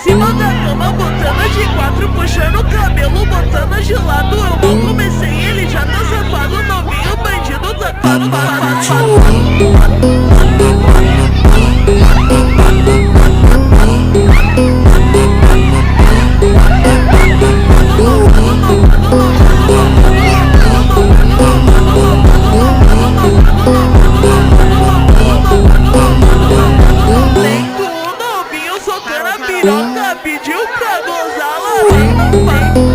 cima da cama, botando de quatro, puxando o cabelo, botando de lado. Eu mal comecei, ele já tá safado, novinho, bandido, tapado, piroca, pediu pra gozar lá.